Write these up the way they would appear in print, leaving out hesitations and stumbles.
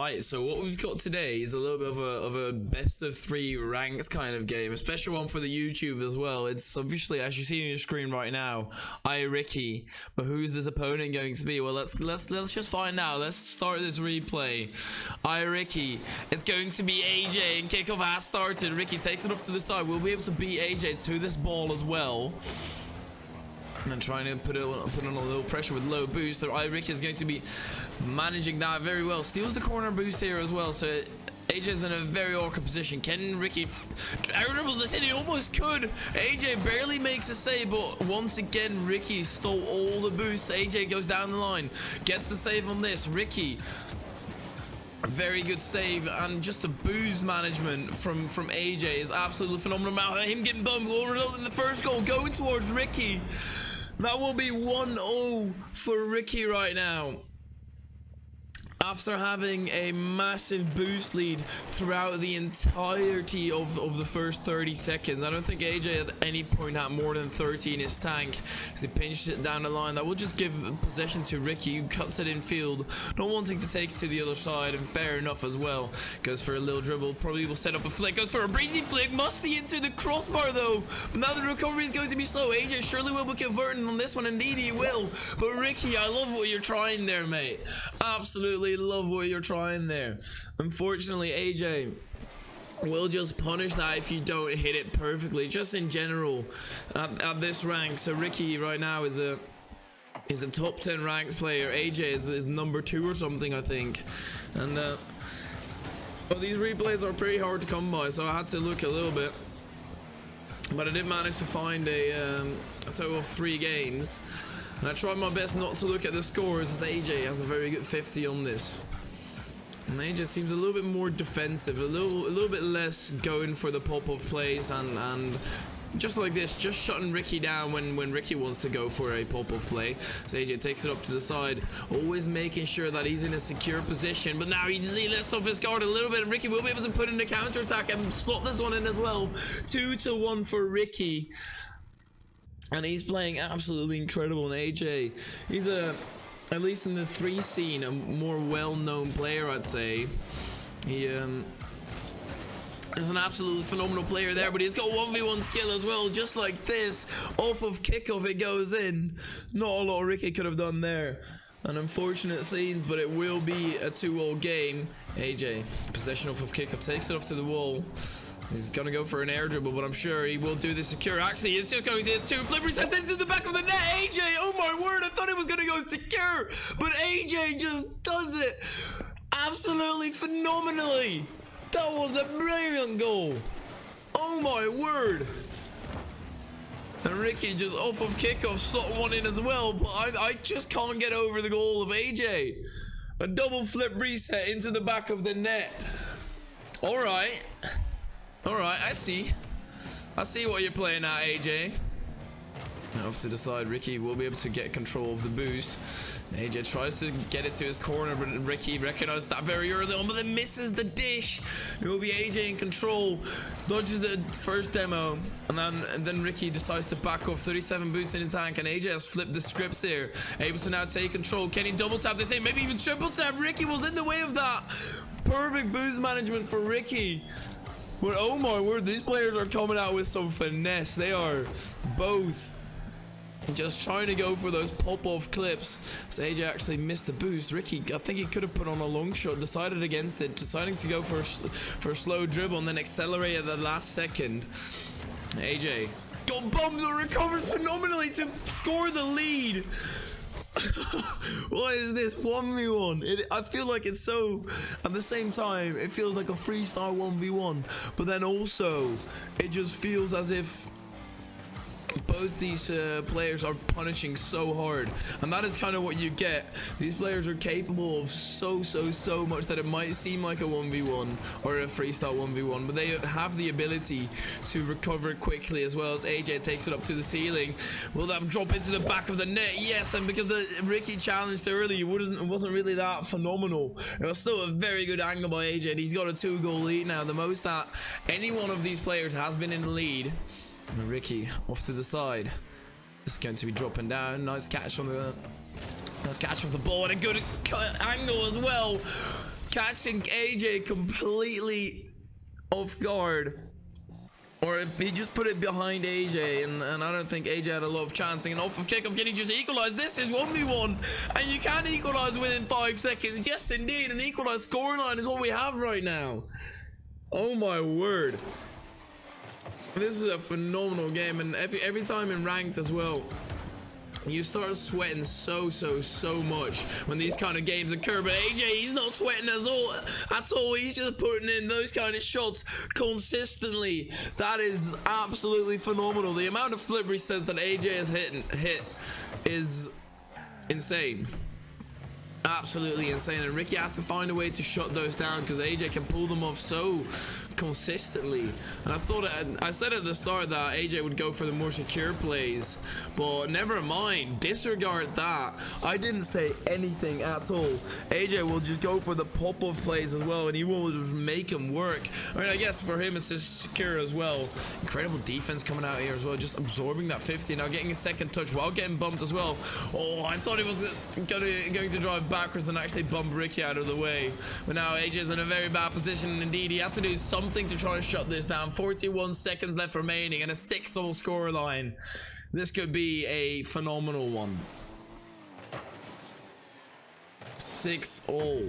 Right, so what we've got today is a little bit of a best of 3 ranks kind of game, a special one for the YouTube as well. It's obviously, as you see on your screen right now, IRICKY. But who's this opponent going to be? Well, let's just find out. Let's start this replay. IRICKY, it's going to be AJ, and kickoff has started. Ricky takes it off to the side. We'll be able to beat AJ to this ball as well. And then trying to put on a little pressure with low boost. So IRICKY is going to be managing that very well. Steals the corner boost here as well. So AJ is in a very awkward position. Can Ricky dribbles this in? He almost could. AJ barely makes a save, but once again Ricky stole all the boosts. AJ goes down the line, gets the save on this. Ricky, a very good save, and just the boost management from AJ is absolutely phenomenal. Now him getting bumped will result in the first goal going towards Ricky. That will be 1-0 for Ricky right now, after having a massive boost lead throughout the entirety of the first 30 seconds. I don't think AJ at any point had more than 30 in his tank, as he pinched it down the line. That will just give possession to Ricky, who cuts it in field, not wanting to take it to the other side, and fair enough as well. Goes for a little dribble, probably will set up a flick, goes for a breezy flick, musty into the crossbar though. But now the recovery is going to be slow. AJ surely will be converting on this one, indeed he will. But Ricky, I love what you're trying there, mate. Absolutely love what you're trying there. Unfortunately, AJ will just punish that if you don't hit it perfectly, just in general at this rank. So Ricky right now is a top 10 ranked player. AJ is number 2 or something, I think. And well, these replays are pretty hard to come by, so I had to look a little bit, but I did manage to find a total of 3 games. And I tried my best not to look at the scores, as AJ has a very good 50 on this. And AJ seems a little bit more defensive, a little bit less going for the pop-off plays, and just like this, just shutting Ricky down when Ricky wants to go for a pop-off play. So AJ takes it up to the side, always making sure that he's in a secure position. But now he lets off his guard a little bit, and Ricky will be able to put in the counter-attack and slot this one in as well. 2-1 for Ricky. And he's playing absolutely incredible. And AJ, he's at least in the 3 scene, a more well-known player, I'd say. He is an absolutely phenomenal player there, but he's got 1v1 skill as well, just like this. Off of kickoff it goes in. Not a lot Ricky could have done there. An unfortunate scenes, but it will be a 2-all game. AJ, possession off of kickoff, takes it off to the wall. He's gonna go for an air dribble, but I'm sure he will do the secure. Actually, he's just going to hit 2 flipper sets into the back of the net. AJ, oh my word, I thought it was gonna go secure, but AJ just does it absolutely phenomenally. That was a brilliant goal. Oh my word. And Ricky just off of kickoff slot one in as well, but I just can't get over the goal of AJ. A double flip reset into the back of the net. Alright, I see what you're playing at, AJ. Off to the side, Ricky will be able to get control of the boost. AJ tries to get it to his corner, but Ricky recognizes that very early on, but then misses the dish. It will be AJ in control, dodges the first demo, and then Ricky decides to back off. 37 boost in the tank, and AJ has flipped the script here, able to now take control. Can he double tap this in? Maybe even triple tap. Ricky was in the way of that. Perfect boost management for Ricky. But oh my word, these players are coming out with some finesse. They are both just trying to go for those pop-off clips. So AJ actually missed the boost. Ricky, I think he could have put on a long shot, decided against it, deciding to go for a slow dribble and then accelerate at the last second. AJ got bumped and recovered phenomenally to score the lead. What is this 1v1? I feel like it's so, at the same time it feels like a freestyle 1v1, but then also it just feels as if both these players are punishing so hard, and that is kind of what you get. These players are capable of so much that it might seem like a 1v1 or a freestyle 1v1, but they have the ability to recover quickly, as well as AJ takes it up to the ceiling. Will that drop into the back of the net? Yes, and because the Ricky challenged early, it wasn't really that phenomenal. It was still a very good angle by AJ, and he's got a 2-goal lead now, the most that any one of these players has been in the lead. And Ricky off to the side. This is going to be dropping down. Nice catch on the Nice catch of the ball and a good angle as well. catching AJ completely off guard. Or he just put it behind AJ, and I don't think AJ had a lot of chancing. And off of kickoff, can he just equalize? This is 1v1, and you can equalize within 5 seconds. Yes, indeed, an equalized scoreline is what we have right now. Oh my word. This is a phenomenal game, and every time in ranked as well, you start sweating so much when these kind of games occur. But AJ, he's not sweating at all. He's just putting in those kind of shots consistently. That is absolutely phenomenal. The amount of flip resets that AJ has hit is insane. Absolutely insane. And Ricky has to find a way to shut those down, because AJ can pull them off so consistently. And I said at the start that AJ would go for the more secure plays, but never mind, disregard that. I didn't say anything at all. AJ will just go for the pop-off plays as well, and he will just make them work. I mean, I guess for him it's just secure as well. Incredible defense coming out here as well, just absorbing that 50, now getting a second touch while getting bumped as well. Oh, I thought he was going to drive backwards and actually bump Ricky out of the way, but now AJ's in a very bad position, and indeed he had to do something to try and shut this down. 41 seconds left remaining and a 6-all scoreline. This could be a phenomenal one. 6-all.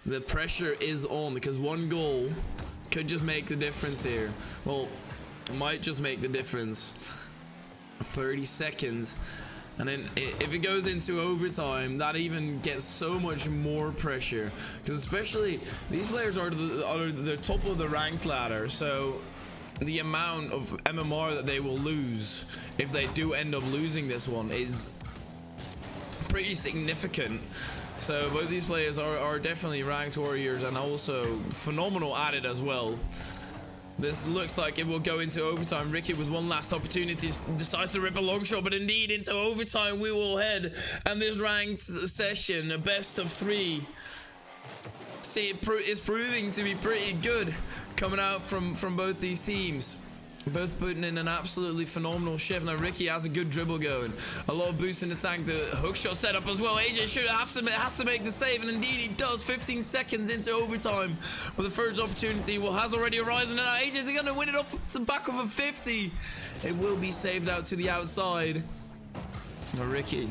The pressure is on, because one goal could just make the difference here. Well, it might just make the difference. 30 seconds. And then if it goes into overtime, that even gets so much more pressure, because especially these players are the top of the ranked ladder, so the amount of MMR that they will lose if they do end up losing this one is pretty significant. So both these players are definitely ranked warriors, and also phenomenal at it as well. This looks like it will go into overtime. Ricky with one last opportunity decides to rip a long shot, but indeed into overtime we will head. And this ranked session, a best of 3, it's proving to be pretty good coming out from both these teams. Both putting in an absolutely phenomenal shift. Now Ricky has a good dribble going, a lot of boost in the tank, the hook shot setup as well. AJ should has to make the save, and indeed he does. 15 seconds into overtime, but the first opportunity has already arisen, and now AJ's going to win it off the back of a 50. It will be saved out to the outside. Now Ricky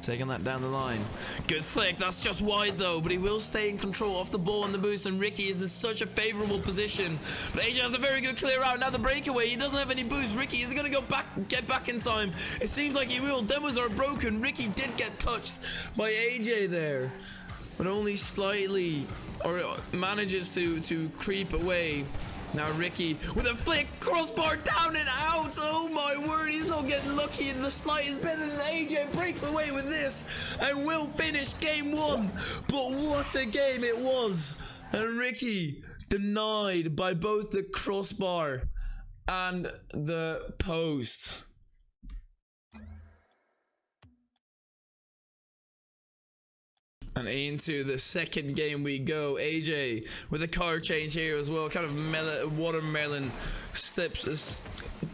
taking that down the line. Good flick, that's just wide though, but he will stay in control off the ball and the boost, and Ricky is in such a favorable position. But AJ has a very good clear out. Now the breakaway, he doesn't have any boost. Ricky is going to get back in time. It seems like he will. Demos are broken. Ricky did get touched by AJ there, but only slightly, or manages to creep away. Now Ricky with a flick, crossbar down and out. Oh my word, he's not getting lucky in the slightest. Better than AJ, breaks away with this and will finish game 1. But what a game it was. And Ricky denied by both the crossbar and the post. And into the second game we go. AJ with a car change here as well, kind of watermelon steps,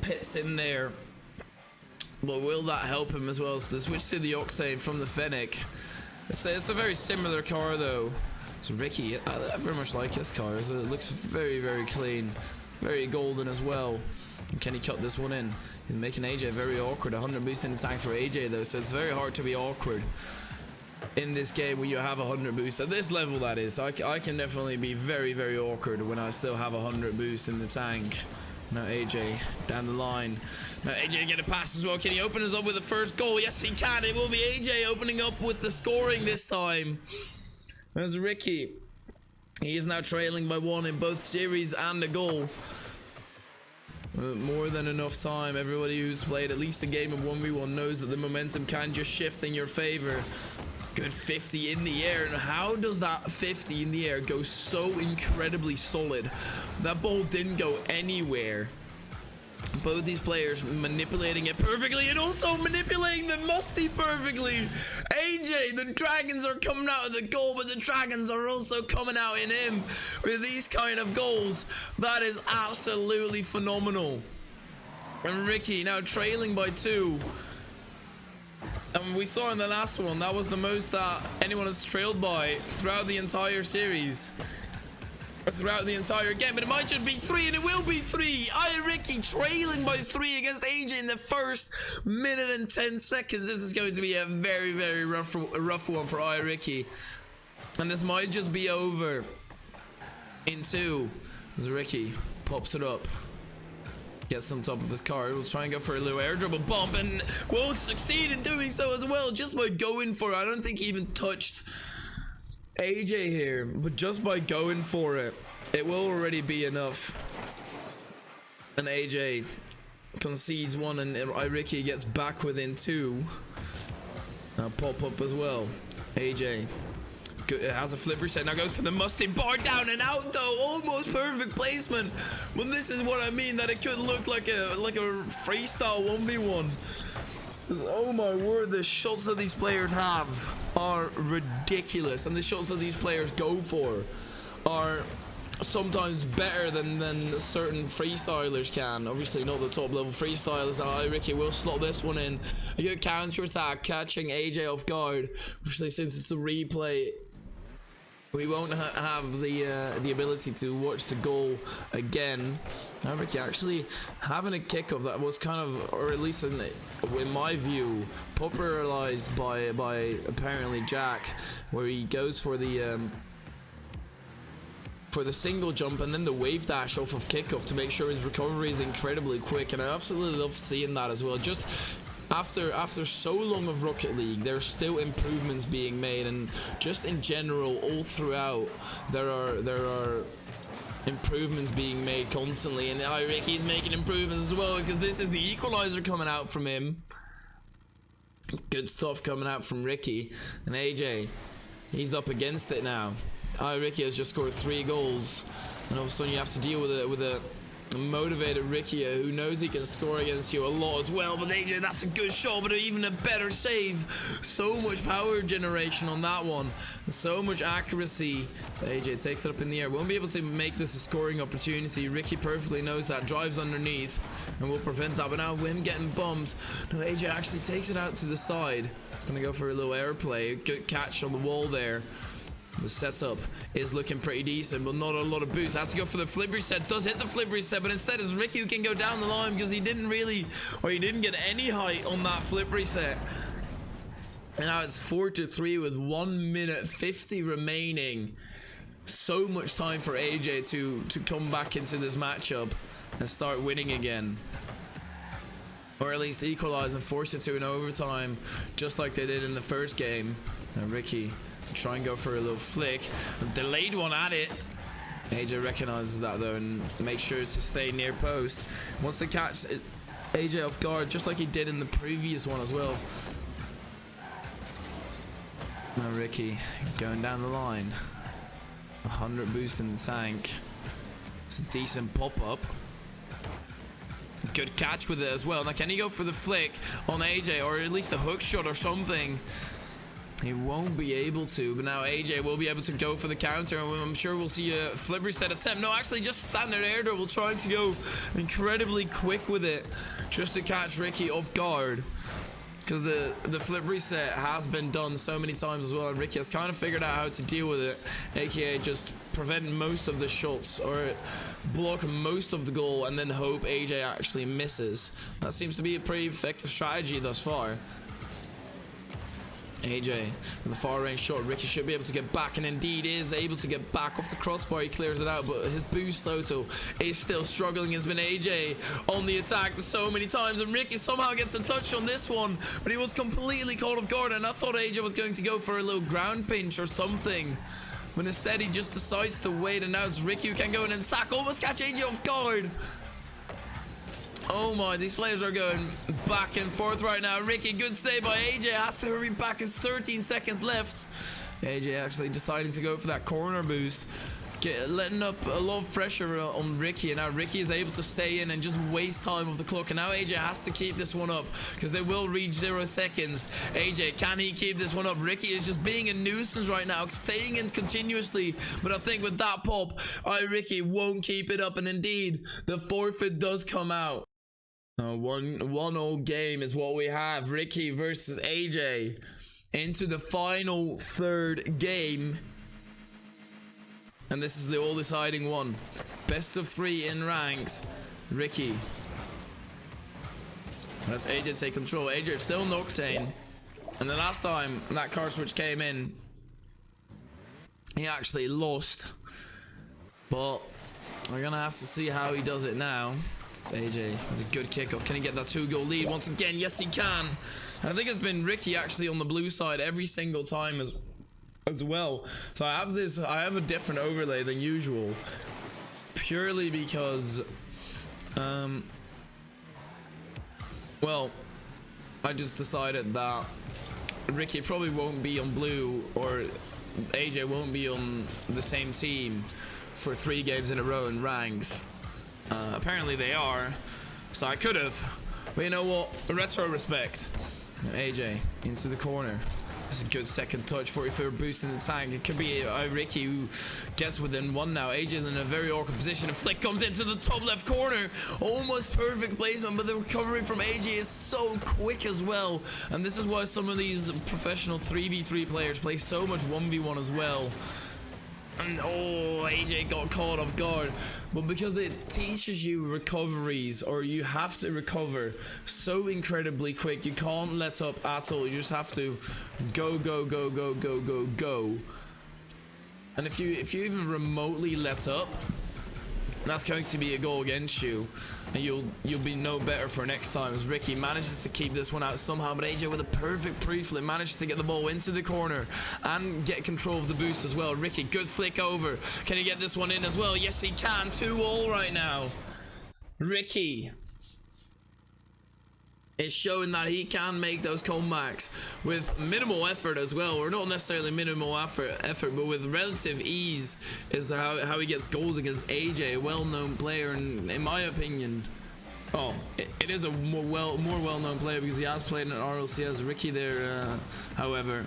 pits in there, but will that help him as well? So the switch to the Octane from the Fennec. It's a very similar car though. So Ricky, I very much like his car. It looks very clean, very golden as well. And can he cut this one in? He's making AJ very awkward. 100 boost in the tank for AJ though, so it's very hard to be awkward in this game when you have 100 boost at this level. That is, I can definitely be very awkward when I still have 100 boost in the tank. Now AJ down the line. Now AJ get a pass as well. Can he open us up with the first goal? Yes he can. It will be AJ opening up with the scoring this time. There's Ricky. He is now trailing by 1 in both series and a goal. More than enough time. Everybody who's played at least a game of 1v1 knows that the momentum can just shift in your favor. Good 50 in the air, and how does that 50 in the air go so incredibly solid? That ball didn't go anywhere. Both these players manipulating it perfectly, and also manipulating the musty perfectly. AJ, the dragons are coming out of the goal, but the dragons are also coming out in him with these kind of goals. That is absolutely phenomenal. And Ricky now trailing by 2. And we saw in the last one, that was the most that anyone has trailed by throughout the entire series. Or throughout the entire game. But it might just be 3, and it will be 3. IRICKY trailing by 3 against AJ in the first minute and 10 seconds. This is going to be a very, very rough one for IRICKY. And this might just be over in 2. As Ricky pops it up. Gets on top of his car. We'll try and go for a little air dribble bump, and will succeed in doing so as well, just by going for it. I don't think he even touched AJ here, but just by going for it, it will already be enough. And AJ concedes 1, and IRICKY gets back within 2. Now pop up as well. AJ has a flip reset, now goes for the Mustang bar, down and out though. Almost perfect placement, but this is what I mean, that it could look like a freestyle 1v1. Oh my word, the shots that these players have are ridiculous, and the shots that these players go for are sometimes better than certain freestylers can. Obviously not the top level freestylers. IRICKY will slot this one in. A good counter attack, catching AJ off guard. Obviously, since it's a replay, we won't have the ability to watch the goal again. IRICKY actually having a kickoff that was kind of, or at least in my view, popularized by apparently Jack, where he goes for the single jump and then the wave dash off of kickoff to make sure his recovery is incredibly quick. And I absolutely love seeing that as well. Just after so long of Rocket League, there's still improvements being made, and just in general all throughout there are improvements being made constantly, and IRICKY's making improvements as well, because this is the equalizer coming out from him. Good stuff coming out from Ricky. And AJ, he's up against it now. IRICKY has just scored 3 goals, and all of a sudden you have to deal with a motivated Ricky who knows he can score against you a lot as well. But AJ, that's a good shot, but even a better save. So much power generation on that one, so much accuracy. So AJ takes it up in the air, won't be able to make this a scoring opportunity. Ricky perfectly knows that, drives underneath and will prevent that. But now him getting bumped, no, AJ actually takes it out to the side. It's gonna go for a little airplay. Good catch on the wall there. The setup is looking pretty decent, but not a lot of boost. Has to go for the flip reset. Does hit the flip reset, but instead it's Ricky who can go down the line, because he didn't get any height on that flip reset. And now it's 4-3 with 1 minute 50 remaining. So much time for AJ to come back into this matchup and start winning again, or at least equalize and force it to an overtime, just like they did in the first game. Now Ricky try and go for a little flick, a delayed one at it. AJ recognizes that though and makes sure to stay near post. Wants to catch AJ off guard, just like he did in the previous one as well. Now Ricky going down the line, 100 boost in the tank. It's a decent pop-up. Good catch with it as well. Now can he go for the flick on AJ, or at least a hook shot or something? He won't be able to, but now AJ will be able to go for the counter, and I'm sure we'll see a flip reset attempt. No, actually just standard air dribble, trying to go incredibly quick with it just to catch Ricky off guard, because the flip reset has been done so many times as well, and Ricky has kind of figured out how to deal with it, aka just prevent most of the shots or block most of the goal and then hope AJ actually misses. That seems to be a pretty effective strategy thus far. AJ with the far range shot. Ricky should be able to get back, and indeed is able to get back off the crossbar. He clears it out, but his boost total is still struggling. It's been AJ on the attack so many times, and Ricky somehow gets a touch on this one, but he was completely caught off guard, and I thought AJ was going to go for a little ground pinch or something, but instead he just decides to wait, and now it's Ricky who can go in and sack, almost catch AJ off guard. Oh my, these players are going back and forth right now. Ricky, good save by AJ, has to hurry back, it's 13 seconds left. AJ actually deciding to go for that corner boost, letting up a lot of pressure on Ricky, and now Ricky is able to stay in and just waste time of the clock, and now AJ has to keep this one up because they will reach 0 seconds. AJ, can he keep this one up? Ricky is just being a nuisance right now, staying in continuously, but I think with that pop, IRICKY won't keep it up, and indeed the forfeit does come out. One all game is what we have. Ricky versus AJ into the final third game. And this is the all deciding one. Best of 3 in ranked. Ricky. Let's AJ take control. AJ still in Octane. And the last time that card switch came in, he actually lost. But we're gonna have to see how he does it now. It's AJ with a good kickoff. Can he get that 2-goal lead once again? Yes, he can. And I think it's been Ricky actually on the blue side every single time as well. So I have a different overlay than usual, purely because well, I just decided that Ricky probably won't be on blue, or AJ won't be on the same team for 3 games in a row in ranks. Apparently they are, so I could have, but you know what, retro respect. AJ into the corner. This is a good second touch, 44 boost in the tank. It could be IRICKY who gets within 1 now. AJ's in a very awkward position. A flick comes into the top left corner. Almost perfect placement, but the recovery from AJ is so quick as well. And this is why some of these professional 3v3 players play so much 1v1 as well. And oh, AJ got caught off guard. But because it teaches you recoveries, or you have to recover so incredibly quick, you can't let up at all. You just have to go, go, go, go, go, go, go. And if you even remotely let up, that's going to be a goal against you, and you'll be no better for next time. As Ricky manages to keep this one out somehow, but AJ with a perfect pre-flip manages to get the ball into the corner and get control of the boost as well. Ricky, good flick over. Can he get this one in as well? Yes, he can. 2-all right now. Ricky is showing that he can make those comebacks with minimal effort as well, or not necessarily minimal effort, but with relative ease is how he gets goals against AJ, a well-known player, and in my opinion, it is a more well-known player because he has played in RLCS. Ricky there, however,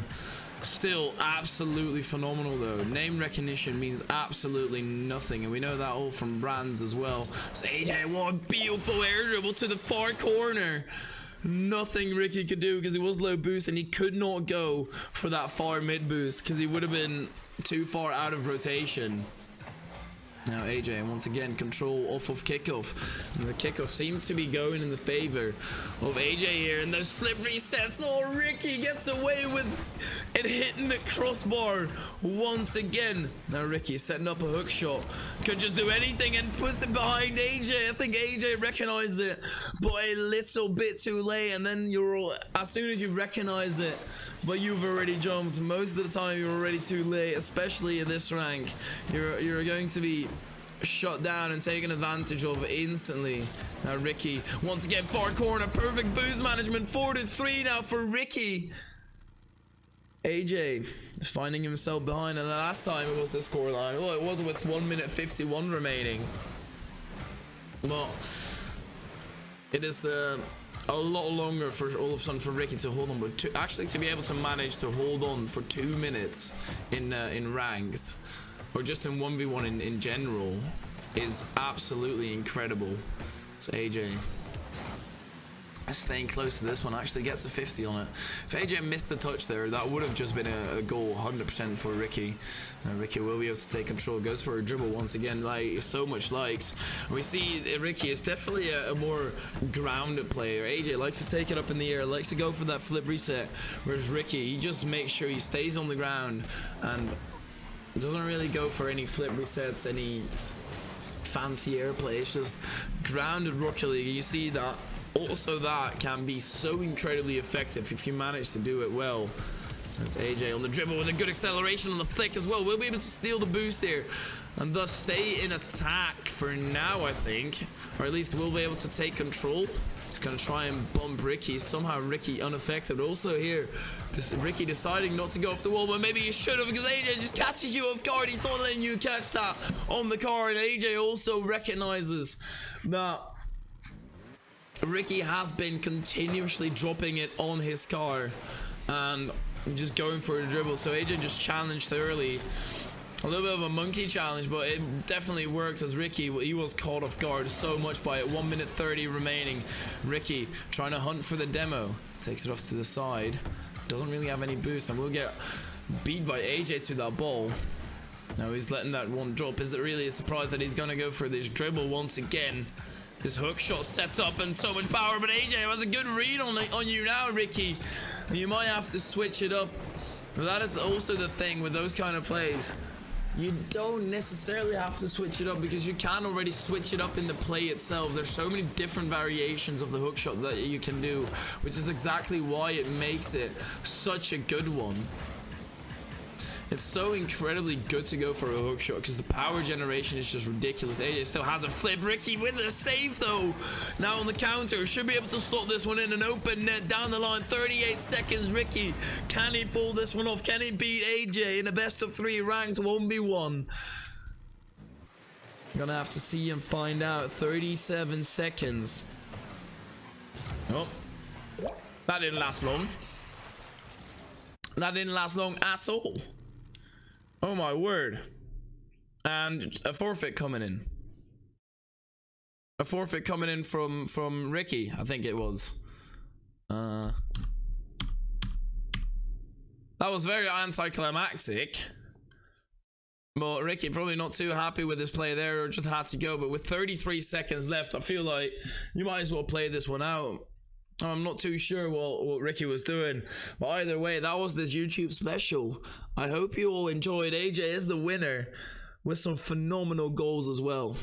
still absolutely phenomenal though. Name recognition means absolutely nothing, and we know that all from brands as well. So AJ, what a beautiful air dribble to the far corner. Nothing Ricky could do because he was low boost, and he could not go for that far mid boost because he would have been too far out of rotation. Now AJ once again control off of kickoff, and the kickoff seems to be going in the favor of AJ here, and those flip resets. Oh, Ricky gets away with it, hitting the crossbar once again. Now Ricky setting up a hook shot, could just do anything and puts it behind AJ. I think AJ recognized it, but a little bit too late, and then as soon as you recognize it, but you've already jumped. Most of the time you're already too late, especially in this rank. You're going to be shut down and taken advantage of instantly. Now Ricky once again far corner, perfect boost management. 4-3 now for Ricky. AJ finding himself behind, and the last time it was the scoreline. Well, it was with 1 minute 51 remaining. Well, it is a lot longer for all of a sudden for Ricky to hold on, but actually to be able to manage to hold on for 2 minutes in ranks, or just in 1v1 in general, is absolutely incredible. So AJ staying close to this one, actually gets a 50 on it. If AJ missed the touch there, that would have just been a goal 100% for Ricky. Ricky will be able to take control, goes for a dribble once again, like so much likes. We see Ricky is definitely a more grounded player. AJ likes to take it up in the air, likes to go for that flip reset, whereas Ricky, he just makes sure he stays on the ground and doesn't really go for any flip resets, any fancy airplay. It's just grounded Rocket League. You see that also that can be so incredibly effective if you manage to do it well. That's AJ on the dribble with a good acceleration on the flick as well. We'll be able to steal the boost here and thus stay in attack for now, I think, or at least we'll be able to take control. He's gonna try and bump Ricky. Somehow Ricky unaffected. Also here, Ricky deciding not to go off the wall, but maybe he should have, because AJ just catches you off guard. He's not letting you catch that on the card. AJ also recognizes that Ricky has been continuously dropping it on his car and just going for a dribble. So AJ just challenged early A little bit of a monkey challenge, but it definitely worked as Ricky, he was caught off guard so much by it. 1 minute 30 remaining. Ricky trying to hunt for the demo. Takes it off to the side. Doesn't really have any boost and will get beat by AJ to that ball. Now he's letting that one drop. Is it really a surprise that he's going to go for this dribble once again? This hook shot sets up and so much power, but AJ has a good read on you now, Ricky. You might have to switch it up. But that is also the thing with those kind of plays. You don't necessarily have to switch it up because you can already switch it up in the play itself. There's so many different variations of the hook shot that you can do, which is exactly why it makes it such a good one. It's so incredibly good to go for a hook shot because the power generation is just ridiculous. AJ still has a flip. Ricky with a save though. Now on the counter. Should be able to slot this one in an open net down the line. 38 seconds. Ricky. Can he pull this one off? Can he beat AJ in a best of 3 ranked 1v1? Gonna have to see and find out. 37 seconds. Oh. That didn't last long. That didn't last long at all. Oh my word. And a forfeit coming in. A forfeit coming in from Ricky, I think it was. That was very anticlimactic. But Ricky probably not too happy with his play there, or just had to go. But with 33 seconds left, I feel like you might as well play this one out. I'm not too sure what Ricky was doing, but either way, that was this YouTube special. I hope you all enjoyed. AJ is the winner with some phenomenal goals as well.